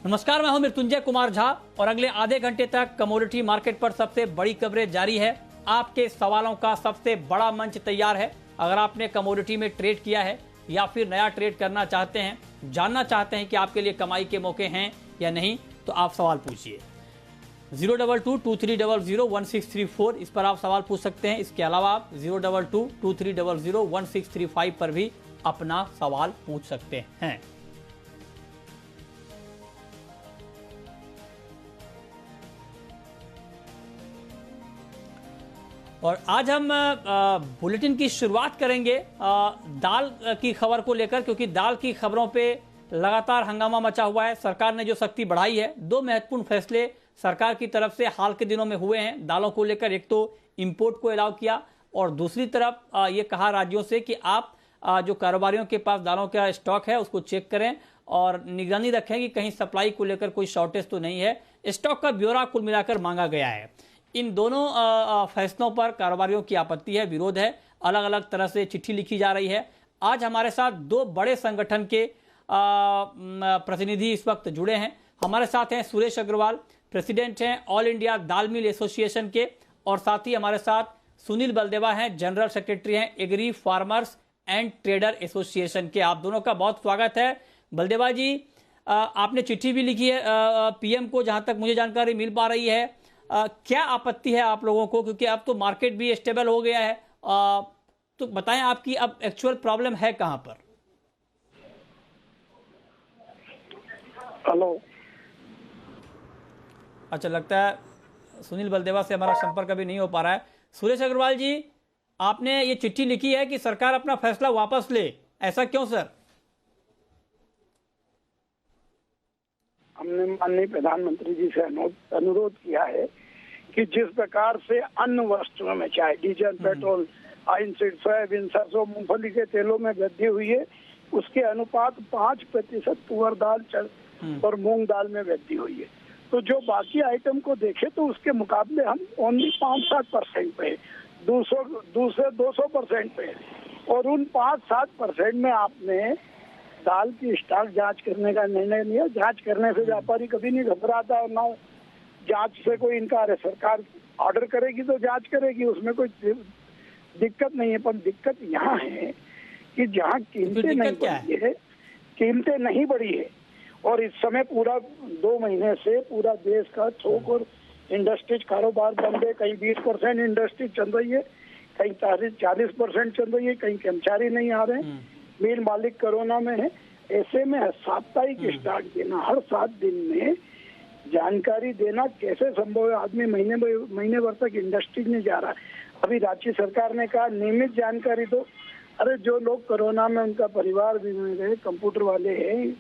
नमस्कार, मैं हूं मृत्युंजय कुमार झा और अगले आधे घंटे तक कमोडिटी मार्केट पर सबसे बड़ी कवरेज जारी है। आपके सवालों का सबसे बड़ा मंच तैयार है। अगर आपने कमोडिटी में ट्रेड किया है या फिर नया ट्रेड करना चाहते हैं, जानना चाहते हैं कि आपके लिए कमाई के मौके हैं या नहीं, तो आप सवाल पूछिए। 02223001634 इस पर आप सवाल पूछ सकते हैं। इसके अलावा आप 02223001635 पर भी अपना सवाल पूछ सकते हैं। और आज हम बुलेटिन की शुरुआत करेंगे दाल की खबर को लेकर, क्योंकि दाल की खबरों पे लगातार हंगामा मचा हुआ है। सरकार ने जो सख्ती बढ़ाई है, दो महत्वपूर्ण फैसले सरकार की तरफ से हाल के दिनों में हुए हैं दालों को लेकर। एक तो इंपोर्ट को अलाउ किया और दूसरी तरफ ये कहा राज्यों से कि आप जो कारोबारियों के पास दालों का स्टॉक है उसको चेक करें और निगरानी रखें कि कहीं सप्लाई को लेकर कोई शॉर्टेज तो नहीं है। स्टॉक का ब्यौरा कुल मिलाकर मांगा गया है। इन दोनों फैसलों पर कारोबारियों की आपत्ति है, विरोध है, अलग अलग तरह से चिट्ठी लिखी जा रही है। आज हमारे साथ दो बड़े संगठन के प्रतिनिधि इस वक्त जुड़े हैं। हमारे साथ हैं सुरेश अग्रवाल, प्रेसिडेंट हैं ऑल इंडिया दाल मिल एसोसिएशन के, और साथ ही हमारे साथ सुनील बलदेवा हैं, जनरल सेक्रेटरी हैं agri farmers and trader association के। आप दोनों का बहुत स्वागत है। बलदेवा जी, आपने चिट्ठी भी लिखी है पीएम को, जहां तक मुझे जानकारी मिल पा रही है। क्या आपत्ति है आप लोगों को, क्योंकि अब तो मार्केट भी स्टेबल हो गया है, तो बताएं आपकी अब एक्चुअल प्रॉब्लम है कहां पर? हेलो। अच्छा, लगता है सुनील बलदेवा से हमारा संपर्क अभी नहीं हो पा रहा है। सुरेश अग्रवाल जी, आपने ये चिट्ठी लिखी है कि सरकार अपना फैसला वापस ले, ऐसा क्यों सर? हमने माननीय प्रधानमंत्री जी से अनुरोध किया है कि जिस प्रकार से अन्य वस्तुओं में चाहे diesel, petrol, oil seed, soybean, सरसों, मूंगफली के तेलों में वृद्धि हुई है, उसके अनुपात 5% तुअर दाल और मूंग दाल में वृद्धि हुई है। तो जो बाकी आइटम को देखें तो उसके मुकाबले हम ओनली 5-7% पे, 200% पे, और उन 5-7% में आपने दाल की स्टॉक जांच करने का निर्णय लिया। जांच करने से व्यापारी कभी नहीं घबराता और ना जांच से कोई इनकार है। सरकार ऑर्डर करेगी तो जांच करेगी, उसमें कोई दिक्कत नहीं है। पर दिक्कत यहाँ है कि जहाँ कीमतें नहीं बढ़ी है, कीमतें नहीं बढ़ी है, और इस समय पूरा 2 महीने से पूरा देश का थोक और इंडस्ट्रीज कारोबार बंद है। कहीं 20% इंडस्ट्री चल रही है, कहीं 40% चल रही है, कहीं कर्मचारी नहीं आ रहे हैं, मिल मालिक कोरोना में है। ऐसे में साप्ताहिक स्टॉक देना, हर 7 दिन में जानकारी देना कैसे संभव है? आदमी महीने भर तक इंडस्ट्रीज नहीं जा रहा है। अभी राज्य सरकार ने कहा नियमित जानकारी दो। अरे जो लोग कोरोना में उनका परिवार भी गए, कंप्यूटर वाले हैं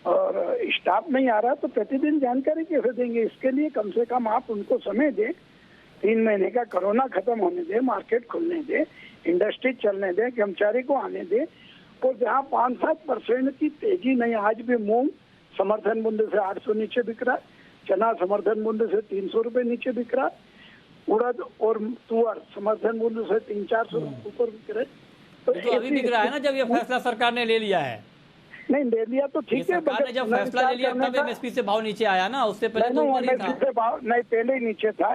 और स्टाफ नहीं आ रहा, तो प्रतिदिन जानकारी कैसे देंगे? इसके लिए कम से कम आप उनको समय दें, 3 महीने का कोरोना खत्म होने दें, मार्केट खुलने दें, इंडस्ट्री चलने दें, कर्मचारी को आने दें। और जहाँ 5-7% की तेजी नहीं, आज भी मूंग समर्थन मूल्य से 800 नीचे बिक रहा है, चना समर्थन मूल्य से 300 रुपए नीचे बिक रहा है, उड़द और तुअर समर्थन मूल्य से 300-400 ऊपर बिक रहे। तो अभी बिक रहा है ना, जब ये फैसला सरकार ने ले लिया है। नहीं ले लिया तो ठीक है, सरकार ने जब फैसला ले लिया तब एमएसपी से भाव नीचे आया ना, उससे पहले तो ऊपर ही था। नहीं, पहले ही नीचे था।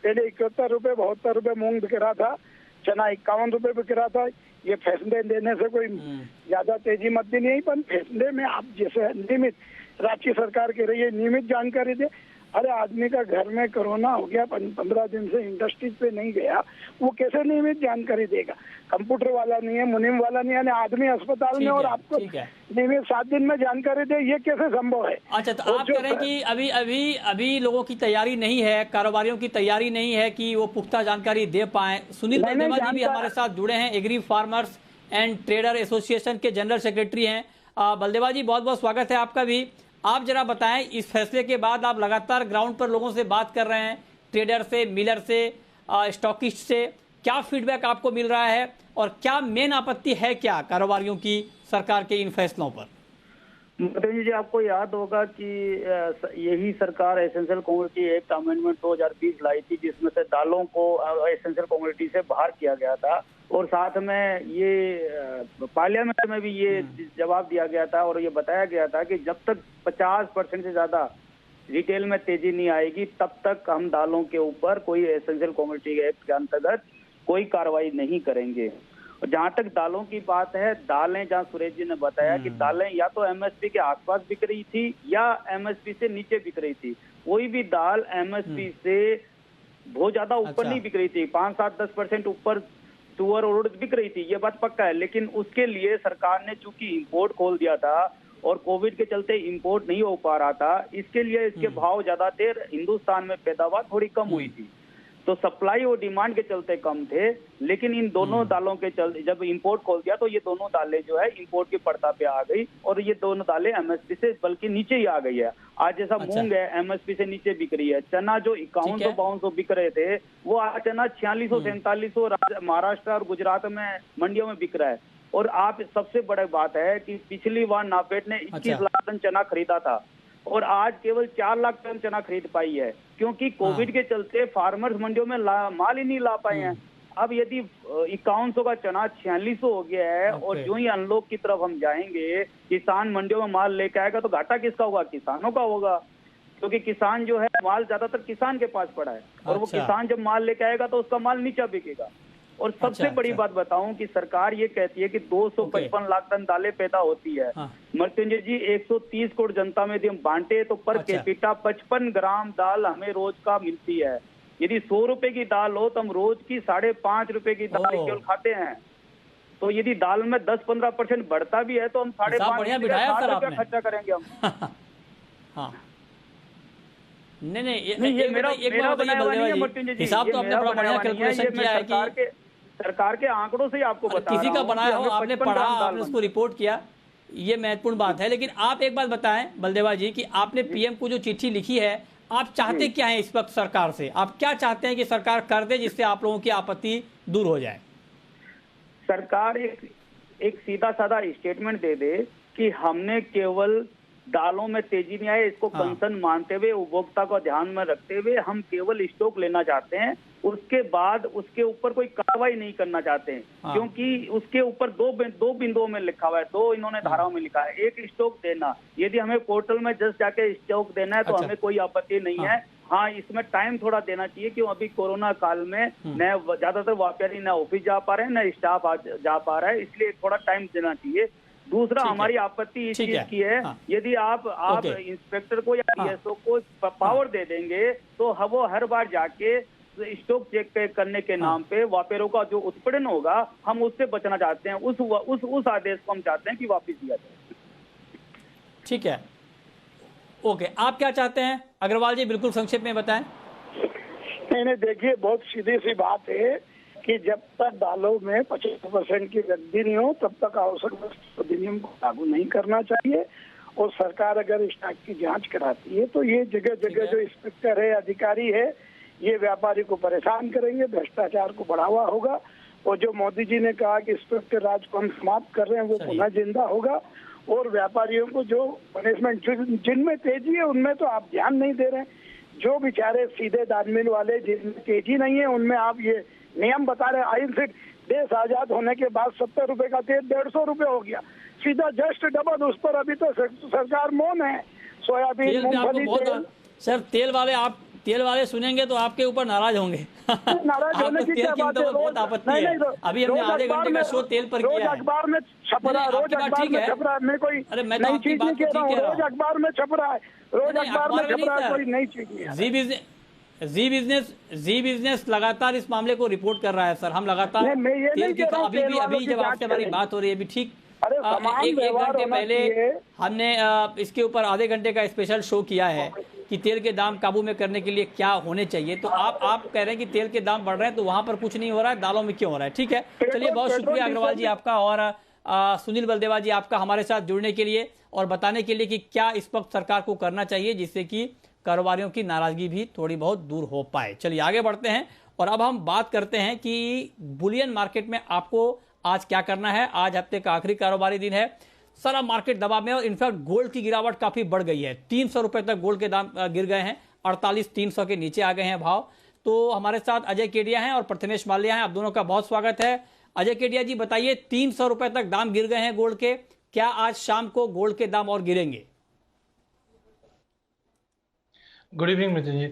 पहले 71 रुपए 72 रुपए मूंग बिक रहा था, चना 51 रुपए बिक रहा था। ये फैसले लेने से कोई ज्यादा तेजी मत दी नहीं, पर फैसले में आप जैसे नियमित राज्य सरकार कह रही है नियमित जानकारी दे। अरे आदमी का घर में कोरोना हो गया, 15 दिन से इंडस्ट्रीज पे नहीं गया, वो कैसे नियमित जानकारी देगा? कंप्यूटर वाला नहीं है, मुनीम वाला नहीं है, आदमी अस्पताल में, और आपको नियमित 7 दिन में जानकारी दे, ये कैसे संभव है? अच्छा, तो आप कह रहे हैं कि अभी लोगों की तैयारी नहीं है, कारोबारियों की तैयारी नहीं है कि वो पुख्ता जानकारी दे पाए। सुनील बलदेवा जी भी हमारे साथ जुड़े हैं, agri farmers and trader association के जनरल सेक्रेटरी हैं। बलदेवा जी, बहुत बहुत स्वागत है आपका भी। आप जरा बताएं, इस फैसले के बाद आप लगातार ग्राउंड पर लोगों से बात कर रहे हैं, ट्रेडर से, मिलर से, स्टॉकिस्ट से, क्या फीडबैक आपको मिल रहा है और क्या मेन आपत्ति है क्या कारोबारियों की सरकार के इन फैसलों पर? मदन जी, आपको याद होगा कि यही सरकार एसेंशियल कमोडिटी एक्ट अमेंडमेंट 2020 लाई थी, जिसमें से दालों को एसेंशियल कमोडिटी से बाहर किया गया था, और साथ में ये पार्लियामेंट में भी ये जवाब दिया गया था और ये बताया गया था कि जब तक 50% से ज्यादा रिटेल में तेजी नहीं आएगी तब तक हम दालों के ऊपर कोई एसेंशियल कमोडिटी एक्ट के अंतर्गत कोई कार्रवाई नहीं करेंगे। और जहां तक दालों की बात है, दालें, जहां सुरेश जी ने बताया कि दालें या तो एमएसपी के आसपास बिक रही थी या एमएसपी से नीचे बिक रही थी। कोई भी दाल एमएसपी से बहुत ज्यादा ऊपर नहीं बिक रही थी, 5-7-10% ऊपर तुअर और उड़द बिक रही थी, ये बात पक्का है। लेकिन उसके लिए सरकार ने चूंकि इंपोर्ट खोल दिया था और कोविड के चलते इंपोर्ट नहीं हो पा रहा था, इसके लिए इसके भाव ज्यादा थे, हिंदुस्तान में पैदावार थोड़ी कम हुई थी, तो सप्लाई और डिमांड के चलते कम थे। लेकिन इन दोनों दालों के चलते जब इंपोर्ट खोल दिया तो ये दोनों दालें जो है इंपोर्ट की पड़ता पे आ गई और ये दोनों दालें एमएसपी से बल्कि नीचे ही आ गई है। आज जैसा मूंग है एमएसपी से नीचे बिक रही है, चना जो 5100-5200 बिक रहे थे वो आज चना 4600-4700 महाराष्ट्र और गुजरात में मंडियों में बिक रहा है। और आप सबसे बड़ी बात है कि पिछली बार नाफेड ने 21 लाख टन चना खरीदा था और आज केवल 4 लाख टन चना खरीद पाई है, क्योंकि कोविड के चलते फार्मर्स मंडियों में माल ही नहीं ला पाए हैं। अब यदि 5100 का चना 4600 हो गया है और जो ही अनलॉक की तरफ हम जाएंगे, किसान मंडियों में माल लेके आएगा तो घाटा किसका होगा? किसानों का होगा, क्योंकि किसान जो है माल ज्यादातर किसान के पास पड़ा है और वो किसान जब माल लेके आएगा तो उसका माल नीचा बिकेगा। और सबसे बड़ी बात बताऊं कि सरकार ये कहती है कि 255 लाख टन दालें पैदा होती है। मृत्युंजय जी, 130 करोड़ जनता में यदि हम बांटे तो पर कैपिटा 55 ग्राम दाल हमें रोज का मिलती है। यदि 100 रुपए की दाल हो तो हम रोज की 5.5 रुपए की दाल केवल खाते हैं। तो यदि दाल में 10-15% बढ़ता भी है तो हम 5.5 रुपया खर्चा करेंगे हम। हाँ, नहीं, ये मेरा हिसाब तो आपने बड़ा बढ़िया कैलकुलेशन किया है कि सरकार के आंकड़ों से ही आपको बता किसी का बनाया हो, आपने पढ़ा, आपने उसको रिपोर्ट किया, ये महत्वपूर्ण बात है। लेकिन आप एक बात बताएं बलदेवा जी कि आपने पीएम को जो चिट्ठी लिखी है, आप चाहते क्या है इस वक्त सरकार से? आप क्या चाहते हैं कि सरकार कर दे जिससे आप लोगों की आपत्ति दूर हो जाए? सरकार एक सीधा साधा स्टेटमेंट दे दे कि हमने केवल दालों में तेजी नहीं आए इसको कंसर्न मानते हुए, उपभोक्ता को ध्यान में रखते हुए हम केवल स्टॉक लेना चाहते हैं, उसके बाद उसके ऊपर कोई कार्रवाई नहीं करना चाहते हैं। क्योंकि उसके ऊपर दो बिंदुओं में लिखा हुआ है, दो इन्होंने धाराओं में लिखा है। एक, स्टॉक देना, यदि हमें पोर्टल में जस्ट जाके स्टॉक देना है तो हमें कोई आपत्ति नहीं है। हाँ, इसमें टाइम थोड़ा देना चाहिए, क्यों अभी कोरोना काल में न ज्यादातर व्यापारी न ऑफिस जा पा रहे हैं न स्टाफ जा पा रहा है, इसलिए थोड़ा टाइम देना चाहिए। दूसरा, हमारी आपत्ति इस चीज की है, यदि आप इंस्पेक्टर को या डीएसओ को पावर दे देंगे तो वो हर बार जाके स्टॉक चेक करने के नाम पे व्यापारियों का जो उत्पीड़न होगा हम उससे बचना चाहते हैं। उस आदेश को हम चाहते हैं कि वापस दिया जाए। ठीक है, ओके, आप क्या चाहते हैं अग्रवाल जी? बिल्कुल संक्षेप में बताएं। नहीं, देखिए, बहुत सीधी सी बात है कि जब तक दालों में 50% की वृद्धि नहीं हो तब तक आवश्यक वस्तु अधिनियम को लागू नहीं करना चाहिए। और सरकार अगर स्टॉक की जांच कराती है तो ये जगह जगह जो इंस्पेक्टर है, अधिकारी है, ये व्यापारी को परेशान करेंगे, भ्रष्टाचार को बढ़ावा होगा। और जो मोदी जी ने कहा कि इंस्पेक्टर राज को हम समाप्त कर रहे हैं वो पुनः जिंदा होगा। और व्यापारियों को जो पनिशमेंट जिनमें तेजी है उनमें तो आप ध्यान नहीं दे रहे हैं। जो बेचारे सीधे दालमिल वाले जिनमें तेजी नहीं है उनमें आप ये नियम बता रहे। आइन से देश आजाद होने के बाद 70 रुपए का तेल 150 रुपए हो गया, सीधा जस्ट डबल। उस पर अभी तो सरकार मौन है। सोयाबीन, मूंगफली तेल। सर, तेल वाले सुनेंगे तो आपके ऊपर नाराज होंगे। नाराज होने की क्या बात है? बहुत आपत्ति है। अभी हमने आधे घंटे का शो तेल पर किया है। अखबार में छप रहा है, रोज अखबार में छप रहा है। मैं कोई नई चीज नहीं कह रहा हूँ, रोज अखबार में छप रहा है, रोज अखबार में छप रहा है, कोई नई चीज नहीं है। जी बिजनेस लगातार इस मामले को रिपोर्ट कर रहा है सर। हम लगातार अभी जब आपसे हमारी बात हो रही है, अभी ठीक एक घंटे पहले हमने इसके ऊपर आधे घंटे का स्पेशल शो किया है कि तेल के दाम काबू में करने के लिए क्या होने चाहिए। तो आप कह रहे हैं कि तेल के दाम बढ़ रहे हैं तो वहां पर कुछ नहीं हो रहा है, दालों में क्यों हो रहा है? ठीक है, चलिए, बहुत शुक्रिया अग्रवाल जी आपका और सुनील बलदेवा जी आपका हमारे साथ जुड़ने के लिए और बताने के लिए कि क्या इस वक्त सरकार को करना चाहिए जिससे कि कारोबारियों की नाराजगी भी थोड़ी बहुत दूर हो पाए। चलिए आगे बढ़ते हैं और अब हम बात करते हैं कि बुलियन मार्केट में आपको आज क्या करना है। आज हफ्ते का आखिरी कारोबारी दिन है। सारा मार्केट दबाव में, और इनफैक्ट गोल्ड की गिरावट काफी बढ़ गई है। 300 रुपए तक गोल्ड के दाम गिर गए हैं, 48,300 के नीचे आ गए हैं भाव। तो हमारे साथ अजय केडिया हैं और प्रथमेश माल्या हैं, आप दोनों का बहुत स्वागत है। अजय केडिया जी बताइए, 300 रुपए तक दाम गिर गए हैं गोल्ड के, क्या आज शाम को गोल्ड के दाम और गिरेंगे? गुड इवनिंग मित्र जी।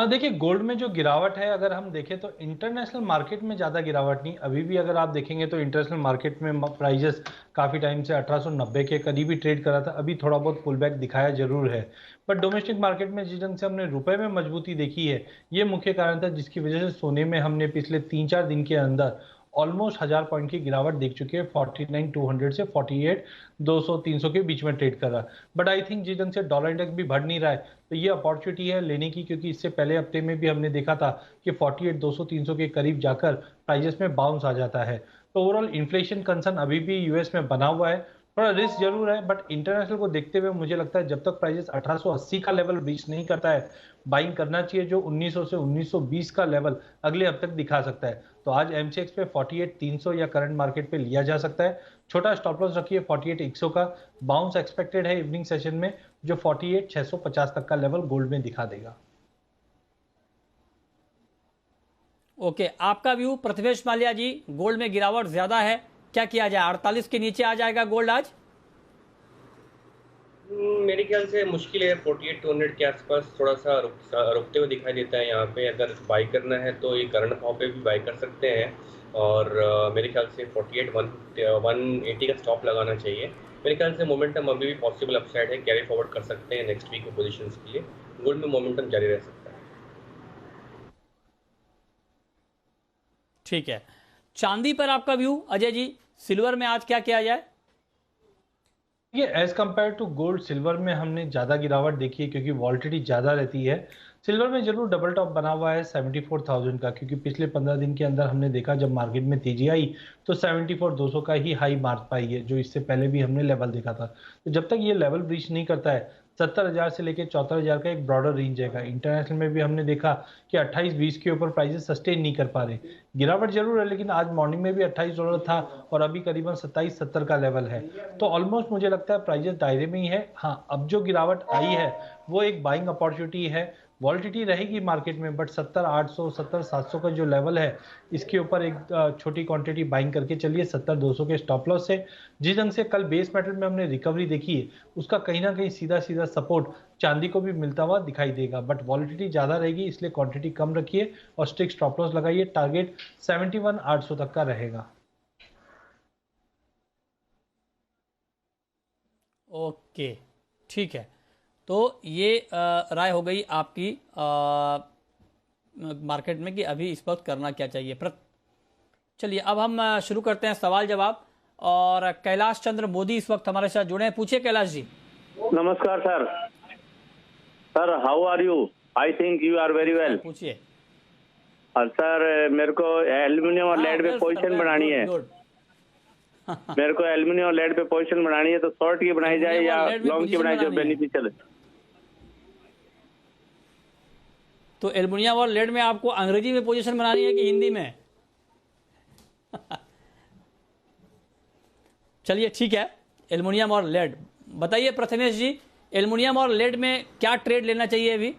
देखिए, गोल्ड में जो गिरावट है, अगर हम देखें तो इंटरनेशनल मार्केट में ज़्यादा गिरावट नहीं। अभी भी अगर आप देखेंगे तो इंटरनेशनल मार्केट में प्राइजेस काफ़ी टाइम से 1890 के करीब ही ट्रेड करा था। अभी थोड़ा बहुत पुल बैक दिखाया जरूर है, बट डोमेस्टिक मार्केट में जिस ढंग से हमने रुपए में मजबूती देखी है, ये मुख्य कारण था जिसकी वजह से सोने में हमने पिछले 3-4 दिन के अंदर ऑलमोस्ट 1000 पॉइंट की गिरावट देख चुके हैं। 49,200 से 48,200-300 के बीच में ट्रेड कर रहा है। बट आई थिंक जिस ढंग से डॉलर इंडेक्स भी बढ़ नहीं रहा है, तो ये अपॉर्चुनिटी है लेने की, क्योंकि इससे पहले हफ्ते में भी हमने देखा था कि 48,200-300 के करीब जाकर प्राइजेस में बाउंस आ जाता है। तो ओवरऑल इन्फ्लेशन कंसर्न अभी भी यूएस में बना हुआ है, थोड़ा रिस्क जरूर है, बट इंटरनेशनल को देखते हुए मुझे लगता है जब तक प्राइजेस 1880 का लेवल रीच नहीं करता है, बाइंग करना चाहिए, जो 1900 से 1920 का लेवल अगले हफ्ते तक दिखा सकता है। तो आज एमसीएक्स पे 48,300 या करंट मार्केट पे लिया जा सकता है। छोटा स्टॉप लॉस रखिए 48,100 का। बाउंस एक्सपेक्टेड है इवनिंग सेशन में, जो 48,650 तक का लेवल गोल्ड में दिखा देगा। ओके, आपका व्यू प्रथमेश माल्या जी, गोल्ड में गिरावट ज्यादा है, क्या किया जाए? 48 के नीचे आ जाएगा गोल्ड आज? मेरे ख्याल से मुश्किल है। 48,200 के आसपास थोड़ा सा रुकते हुए दिखाई देता है। यहाँ पे अगर बाई करना है तो ये करंट भाव पे भी बाई कर सकते हैं, और मेरे ख्याल से 48,180 का स्टॉप लगाना चाहिए। मेरे ख्याल से मोमेंटम अभी भी पॉसिबल अपसाइड है, कैरी फॉरवर्ड कर सकते हैं नेक्स्ट वीक के पोजीशंस के लिए। गोल्ड में मोमेंटम जारी रह सकता है। ठीक है, चांदी पर आपका व्यू अजय जी, सिल्वर में आज क्या किया जाए? ये as compare to gold, silver में हमने ज़्यादा गिरावट देखी है क्योंकि वॉल्टिलिटी ज़्यादा रहती है। सिल्वर में जरूर डबल टॉप बना हुआ है 74,000 का, क्योंकि पिछले 15 दिन के अंदर हमने देखा जब मार्केट में तेजी आई तो 74,200 का ही हाई मार्क पाई है, जो इससे पहले भी हमने लेवल देखा था। तो जब तक ये लेवल ब्रीच नहीं करता है, 70,000 से लेकर 74,000 का एक ब्रॉडर रेंज है। इंटरनेशनल में भी हमने देखा कि 28-20 के ऊपर प्राइसेस सस्टेन नहीं कर पा रहे। गिरावट जरूर है, लेकिन आज मॉर्निंग में भी $28 था और अभी करीबन 27-70 का लेवल है। तो ऑलमोस्ट मुझे लगता है प्राइजेस दायरे में ही है। हाँ, अब जो गिरावट आई है वो एक बाइंग अपॉर्चुनिटी है। वॉलिटिलिटी रहेगी मार्केट में, बट 70,800 70,700 का जो लेवल है, इसके ऊपर एक छोटी क्वांटिटी बाइंग करके चलिए 70,200 के स्टॉप लॉस से। जिस ढंग से कल बेस मेटल में हमने रिकवरी देखी है, उसका कहीं ना कहीं सीधा सीधा सपोर्ट चांदी को भी मिलता हुआ दिखाई देगा। बट वॉलिटिलिटी ज़्यादा रहेगी, इसलिए क्वांटिटी कम रखिए और स्ट्रिक्ट स्टॉप लॉस लगाइए। टारगेट 71,800 तक का रहेगा। ओके, ठीक है, तो ये राय हो गई आपकी मार्केट में कि अभी इस वक्त करना क्या चाहिए। चलिए अब हम शुरू करते हैं सवाल जवाब, और कैलाश चंद्र मोदी इस वक्त हमारे साथ जुड़े हैं। पूछिए कैलाश जी। नमस्कार sir. Sir how are you? I think you are very well. पूछिए। सर मेरे को एल्यूमिनियम और लेड पे पोजीशन बनानी है। मेरे को एल्यूमिनियम और लेड पे पोजीशन बनानी है, तो शॉर्ट की बनाई जाए या लॉन्ग की बनाई जाए बेनिफिशियल? तो एल्युमिनियम और लेड में आपको अंग्रेजी में पोजीशन बनानी है कि हिंदी में? चलिए ठीक है, एल्युमिनियम और लेड बताइए प्रथमेश जी, एल्युमिनियम और लेड में क्या ट्रेड लेना चाहिए अभी?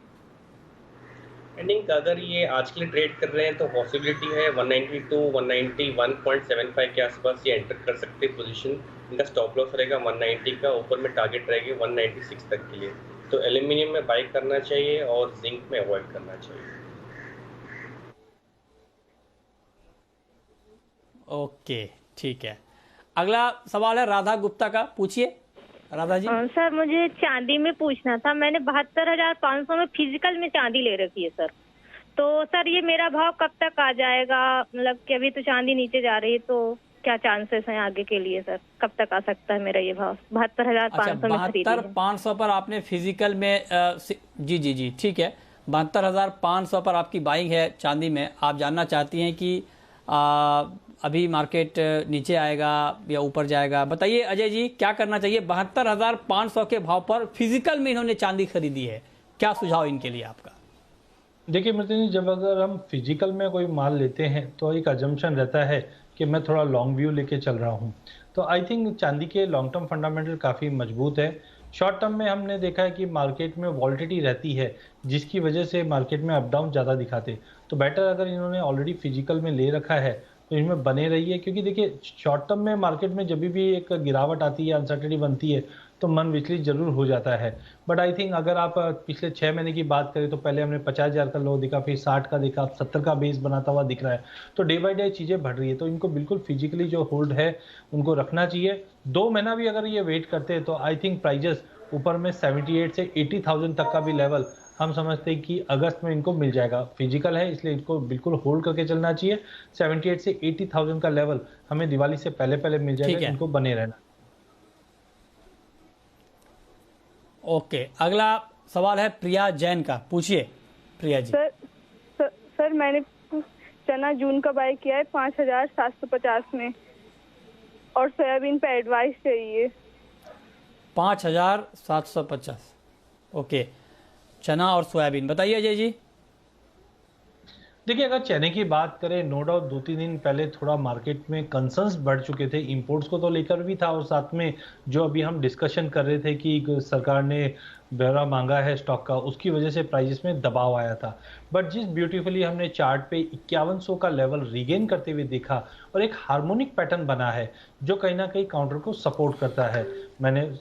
आई थिंक अगर ये आज के लिए ट्रेड कर रहे हैं तो पॉसिबिलिटी है 192 191.75 के आसपास ये एंटर कर सकते हैं पोजीशन। इनका स्टॉप लॉस रहेगा 190 का, ऊपर में टारगेट रहेगी 196 तक के लिए। तो एल्यूमिनियम में बाई करना चाहिए और जिंक में अवॉइड करना चाहिए। ओके ठीक है, अगला सवाल है राधा गुप्ता का। पूछिए राधा जी। सर मुझे चांदी में पूछना था, मैंने 72,500 में फिजिकल में चांदी ले रखी है सर। तो सर ये मेरा भाव कब तक आ जाएगा? मतलब कि अभी तो चांदी नीचे जा रही है, तो क्या चांसेस हैं आगे के लिए सर? कब तक आ सकता है मेरा ये भाव? 72,500 में खरीदी है। 72,500 पर आपने फिजिकल में जी जी जी ठीक है, 72,500 पर आपकी बाइंग है चांदी में। आप जानना चाहती हैं कि अभी मार्केट नीचे आएगा या ऊपर जाएगा? बताइए अजय जी, क्या करना चाहिए? 72,500 के भाव पर फिजिकल में इन्होंने चांदी खरीदी है, क्या सुझाव इनके लिए आपका? देखिए मित्र जी, जब अगर हम फिजिकल में कोई माल लेते हैं तो एक अजम्पशन रहता है कि मैं थोड़ा लॉन्ग व्यू लेके चल रहा हूँ। तो आई थिंक चांदी के लॉन्ग टर्म फंडामेंटल काफ़ी मजबूत है। शॉर्ट टर्म में हमने देखा है कि मार्केट में वॉलिटिलिटी रहती है, जिसकी वजह से मार्केट में अप डाउन ज़्यादा दिखाते। तो बेटर अगर इन्होंने ऑलरेडी फिजिकल में ले रखा है तो इनमें बने रहिए, क्योंकि देखिए शॉर्ट टर्म में मार्केट में जब भी एक गिरावट आती है, अनसर्टेनिटी बनती है, तो मन विचलित जरूर हो जाता है। बट आई थिंक अगर आप पिछले 6 महीने की बात करें तो पहले हमने 50,000 का लो दिखा, फिर 60 का दिखा, अब 70 का बेस बनाता हुआ दिख रहा है। तो डे बाय डे चीज़ें बढ़ रही है, तो इनको बिल्कुल फिजिकली जो होल्ड है उनको रखना चाहिए। 2 महीना भी अगर ये वेट करते हैं तो आई थिंक प्राइजेस ऊपर में 78 से 80,000 तक का भी लेवल हम समझते हैं कि अगस्त में इनको मिल जाएगा। फिजिकल है इसलिए इनको बिल्कुल होल्ड करके चलना चाहिए। 78 से 80,000 का लेवल हमें दिवाली से पहले मिल जाएगा, इनको बने रहना। ओके, अगला सवाल है प्रिया जैन का, पूछिए प्रिया जी। सर मैंने चना जून का बाय किया है 5,750 में, और सोयाबीन पे एडवाइस चाहिए। 5,750, ओके, चना और सोयाबीन, बताइए अजय जी। देखिए अगर चने की बात करें, नो डाउट 2-3 दिन पहले थोड़ा मार्केट में कंसर्न्स बढ़ चुके थे, इंपोर्ट्स को तो लेकर भी था, और साथ में जो अभी हम डिस्कशन कर रहे थे कि सरकार ने ब्यौरा मांगा है स्टॉक का, उसकी वजह से प्राइजेस में दबाव आया था। बट जिस ब्यूटीफुली हमने चार्ट पे 5100 का लेवल रिगेन करते हुए देखा और एक हार्मोनिक पैटर्न बना है जो कहीं ना कहीं काउंटर को सपोर्ट करता है। मैंने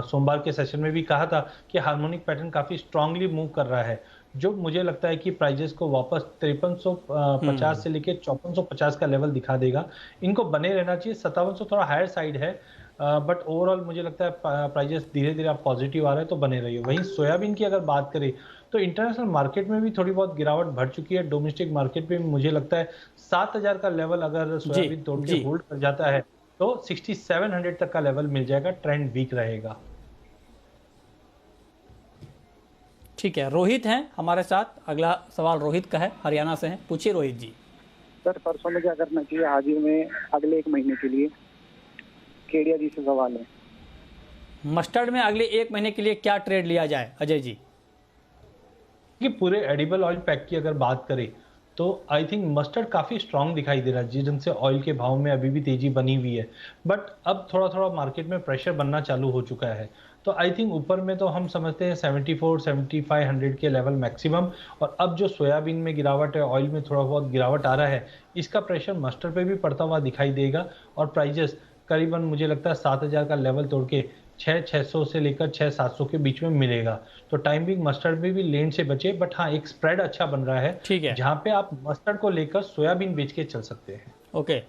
सोमवार के सेशन में भी कहा था कि हार्मोनिक पैटर्न काफ़ी स्ट्रांगली मूव कर रहा है, जो मुझे लगता है कि प्राइजेस को वापस 5350 से लेकर 5450 का लेवल दिखा देगा। इनको बने रहना चाहिए। 5700 थोड़ा हायर साइड है, बट ओवरऑल मुझे लगता है प्राइजेस धीरे धीरे आप पॉजिटिव आ रहे हैं तो बने रहिए। वहीं सोयाबीन की अगर बात करें तो इंटरनेशनल मार्केट में भी थोड़ी बहुत गिरावट बढ़ चुकी है। डोमेस्टिक मार्केट में मुझे लगता है 7000 का लेवल अगर सोयाबीन तोड़ के होल्ड कर जाता है तो 6700 तक का लेवल मिल जाएगा। ट्रेंड वीक रहेगा। ठीक है, रोहित हैं हमारे साथ। अगला सवाल रोहित का है, हरियाणा से हैं, पूछिए रोहित जी। सर सरसों में क्या करना चाहिए हाजिर में अगले 1 महीने के लिए? केडिया जी से सवाल है। मस्टर्ड में अगले 1 महीने के लिए क्या ट्रेड लिया जाए अजय जी? कि पूरे एडिबल ऑयल पैक की अगर बात करें तो आई थिंक मस्टर्ड काफ़ी स्ट्रांग दिखाई दे रहा है, जिस ढंग से ऑयल के भाव में अभी भी तेजी बनी हुई है। बट अब थोड़ा थोड़ा मार्केट में प्रेशर बनना चालू हो चुका है, तो आई थिंक ऊपर में तो हम समझते हैं 74-7500 के लेवल मैक्सिमम। और अब जो सोयाबीन में गिरावट है, ऑयल में थोड़ा बहुत गिरावट आ रहा है, इसका प्रेशर मस्टर्ड पे भी पड़ता हुआ दिखाई देगा। और प्राइजेस करीबन मुझे लगता है 7000 का लेवल तोड़ के 6600 से लेकर 6700 के बीच में मिलेगा। तो टाइम बिंग मस्टर्ड में भी लेन से बचे, बट हाँ एक स्प्रेड अच्छा बन रहा है, ठीक है, जहां पे आप मस्टर्ड को लेकर सोयाबीन बेच के चल सकते हैं। ओके,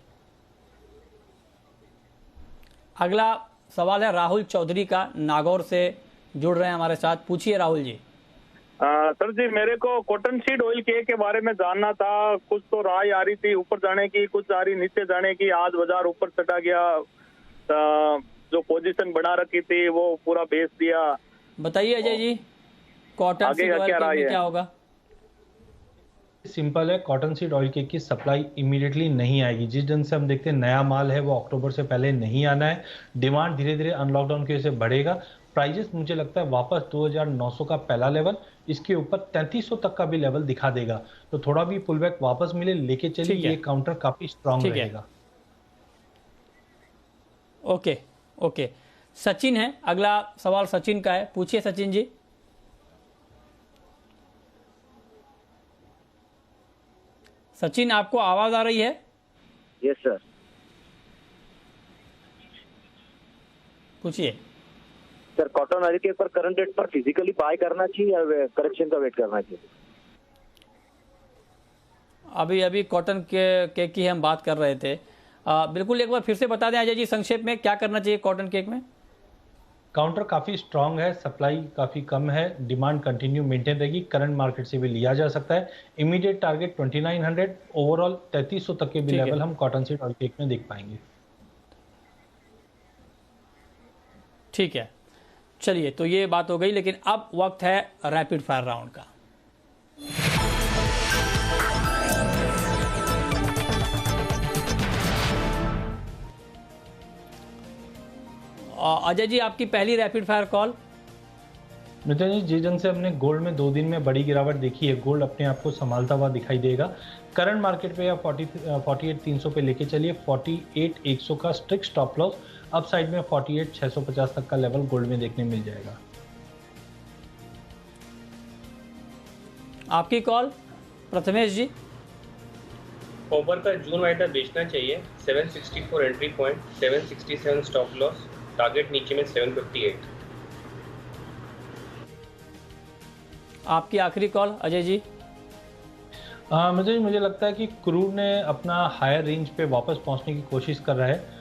अगला सवाल है राहुल चौधरी का, नागौर से जुड़ रहे हैं हमारे साथ, पूछिए राहुल जी। सर जी मेरे को कॉटन सीड ऑयल के बारे में जानना था। कुछ तो राय आ रही थी ऊपर जाने की, कुछ आ रही नीचे जाने की। आज बाजार ऊपर चढ़ा गया, जो पोजीशन बना रखी थी वो पूरा बेच दिया। बताइए Ajay ji, cotton seed oil cake में क्या होगा? सिंपल है, कॉटन सीड ऑयल केक की सप्लाई इमीडिएटली नहीं आएगी। जिस ढंग से हम देखते हैं नया माल है वो अक्टूबर से पहले नहीं आना है। डिमांड धीरे धीरे अनलॉकडाउन की वजह से बढ़ेगा। प्राइजेस मुझे लगता है वापस 2900 का पहला लेवल, इसके ऊपर 3300 तक का भी लेवल दिखा देगा। तो थोड़ा भी पुल बैक वापस मिले लेके चलिए, ये काउंटर काफी स्ट्रांग रहेगा। ओके ओके, सचिन है, अगला सवाल सचिन का है, पूछिए सचिन जी। सचिन आपको आवाज आ रही है? Yes sir. पूछिए सर, कॉटन ऑयल के ऊपर करंट रेट पर फिजिकली बाय करना चाहिए या करेक्शन का वेट करना चाहिए? अभी कॉटन केक की हम बात कर रहे थे। बिल्कुल एक बार फिर से बता दें अजय जी संक्षेप में क्या करना चाहिए कॉटन केक में? काउंटर काफी स्ट्रांग है, सप्लाई काफी कम है, डिमांड कंटिन्यू मेंटेन रहेगी। करंट मार्केट से भी लिया जा सकता है। इमीडिएट टारगेट 2900, ओवरऑल 3300 तक के भी लेवल हम कॉटन सीड ऑयल केक में देख पाएंगे। ठीक है, चलिए तो ये बात हो गई, लेकिन अब वक्त है रैपिड फायर राउंड का। अजय जी आपकी पहली rapid fire call. Nitin ji, जिस ढंग से हमने गोल्ड में 2 दिन में बड़ी गिरावट देखी है, गोल्ड अपने आप को संभालता हुआ दिखाई देगा। करंट मार्केट पे या 48,300 पे लेके चलिए। 48,100 का स्ट्रिक्ट स्टॉप लॉस, अपसाइड में 48,650 तक का लेवल गोल्ड में देखने मिल जाएगा। आपकी कॉल प्रथमेश जी। कॉपर का जून वाइटा बेचना चाहिए। 764 entry point, 767 stop loss, target नीचे में 758। आपकी आखिरी कॉल अजय जी। मुझे लगता है कि क्रूड ने अपना हायर रेंज पे वापस पहुंचने की कोशिश कर रहा है।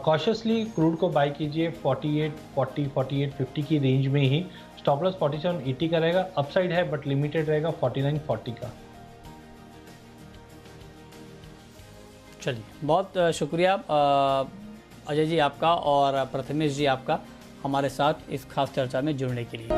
कॉशियसली क्रूड को बाय कीजिए 4840 4850 की रेंज में ही। स्टॉप लॉस 4780 का रहेगा। अपसाइड है बट लिमिटेड रहेगा 4940 का। चलिए, बहुत शुक्रिया अजय जी आपका और प्रथमेश जी आपका हमारे साथ इस खास चर्चा में जुड़ने के लिए।